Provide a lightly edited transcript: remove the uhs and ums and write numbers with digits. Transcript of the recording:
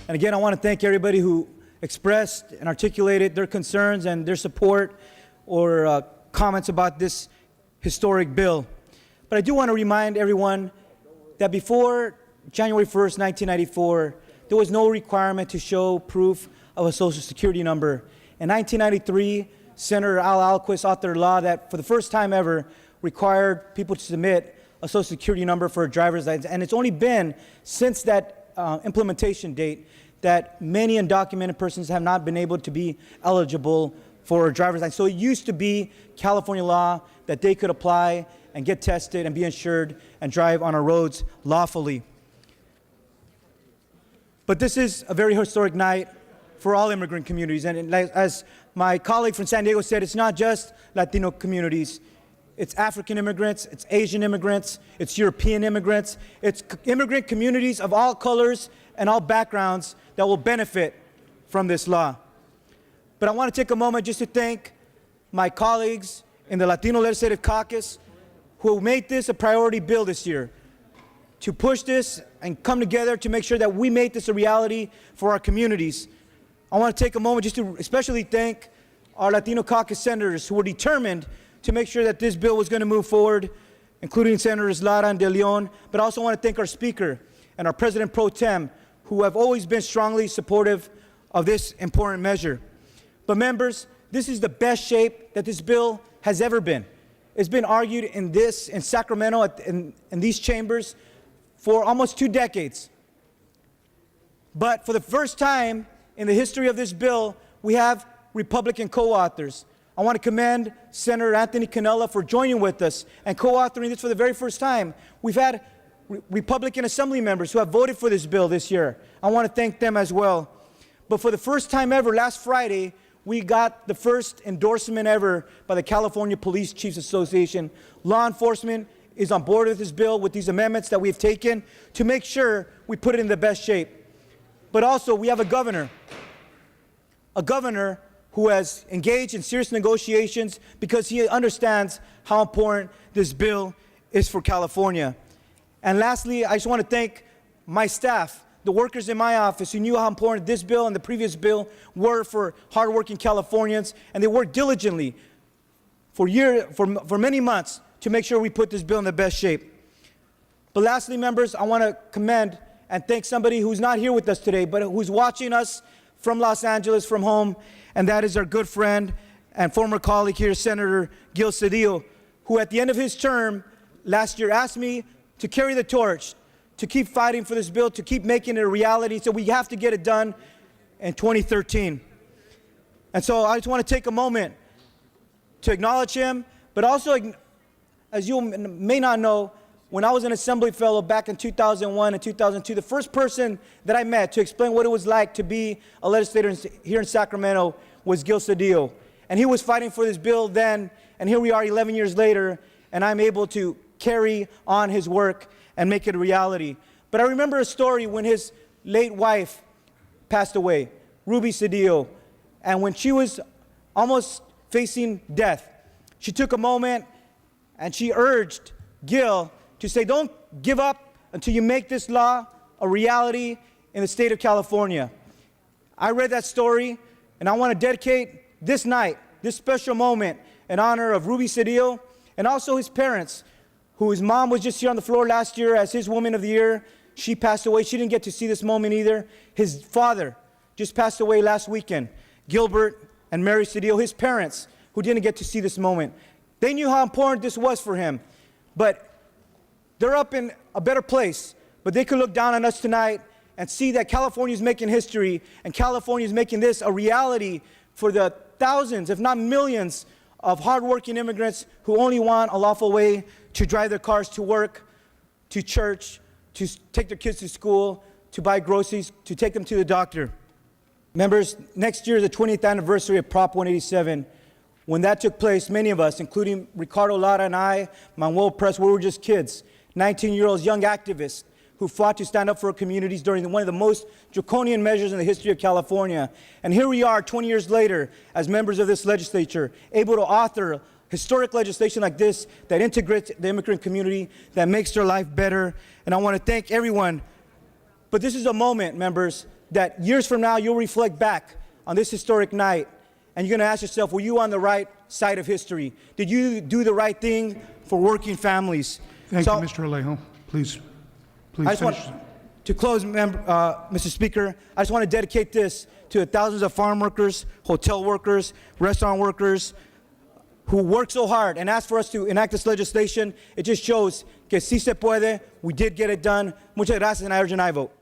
And again, I want to thank everybody who expressed and articulated their concerns and their support or comments about this historic bill. But I do want to remind everyone that before January 1st, 1994, there was no requirement to show proof of a Social Security number. In 1993, Senator Al Alquist authored a law that, for the first time ever, required people to submit a Social Security number for a driver's license. And it's only been since that implementation date that many undocumented persons have not been able to be eligible for a driver's license. So it used to be California law that they could apply and get tested and be insured and drive on our roads lawfully. But this is a very historic night for all immigrant communities. And as my colleague from San Diego said, it's not just Latino communities. It's African immigrants, it's Asian immigrants, it's European immigrants, it's immigrant communities of all colors and all backgrounds that will benefit from this law. But I want to take a moment just to thank my colleagues in the Latino Legislative Caucus who made this a priority bill this year, to push this and come together to make sure that we make this a reality for our communities. I want to take a moment just to especially thank our Latino Caucus senators who were determined to make sure that this bill was going to move forward, including Senators Lara and De Leon. But I also want to thank our Speaker and our President Pro Tem, who have always been strongly supportive of this important measure. But members, this is the best shape that this bill has ever been. It's been argued in Sacramento, in these chambers for almost 2 decades. But for the first time in the history of this bill, we have Republican co-authors. I want to commend Senator Anthony Cannella for joining with us and co-authoring this for the very first time. We've had Republican Assembly members who have voted for this bill this year. I want to thank them as well. But for the first time ever, last Friday, we got the first endorsement ever by the California Police Chiefs Association. Law enforcement is on board with this bill, with these amendments that we've taken to make sure we put it in the best shape. But also, we have a governor who has engaged in serious negotiations because he understands how important this bill is for California. And lastly, I just want to thank my staff, the workers in my office who knew how important this bill and the previous bill were for hardworking Californians, and they worked diligently for many months to make sure we put this bill in the best shape. But lastly, members, I want to commend and thank somebody who's not here with us today, but who's watching us from Los Angeles, from home, and that is our good friend and former colleague here, Senator Gil Cedillo, who at the end of his term last year asked me to carry the torch, to keep fighting for this bill, to keep making it a reality. So we have to get it done in 2013. And so I just want to take a moment to acknowledge him, but also, as you may not know, when I was an Assembly Fellow back in 2001 and 2002, the first person that I met to explain what it was like to be a legislator here in Sacramento was Gil Cedillo. And he was fighting for this bill then, and here we are 11 years later, and I'm able to carry on his work and make it a reality. But I remember a story when his late wife passed away, Ruby Cedillo, and when she was almost facing death, she took a moment and she urged Gil to say, don't give up until you make this law a reality in the state of California. I read that story, and I want to dedicate this night, this special moment, in honor of Ruby Cedillo and also his parents, whose mom was just here on the floor last year as his Woman of the Year. She passed away. She didn't get to see this moment either. His father just passed away last weekend, Gilbert and Mary Cedillo, his parents, who didn't get to see this moment. They knew how important this was for him, but they're up in a better place, but they could look down on us tonight and see that California is making history, and California is making this a reality for the thousands, if not millions, of hardworking immigrants who only want a lawful way to drive their cars to work, to church, to take their kids to school, to buy groceries, to take them to the doctor. Members, next year is the 20th anniversary of Prop 187. When that took place, many of us, including Ricardo Lara and I, Manuel Press, we were just kids. 19-year-old young activists who fought to stand up for our communities during one of the most draconian measures in the history of California. And here we are 20 years later as members of this legislature, able to author historic legislation like this that integrates the immigrant community, that makes their life better. And I want to thank everyone. But this is a moment, members, that years from now you'll reflect back on this historic night and you're going to ask yourself, were you on the right side of history? Did you do the right thing for working families? Thank you, Mr. Alejo. Please I just finish. want to close, Mr. Speaker, I just want to dedicate this to the thousands of farm workers, hotel workers, restaurant workers who work so hard and ask for us to enact this legislation. It just shows que sí se puede. We did get it done. Muchas gracias, and I urge an aye vote.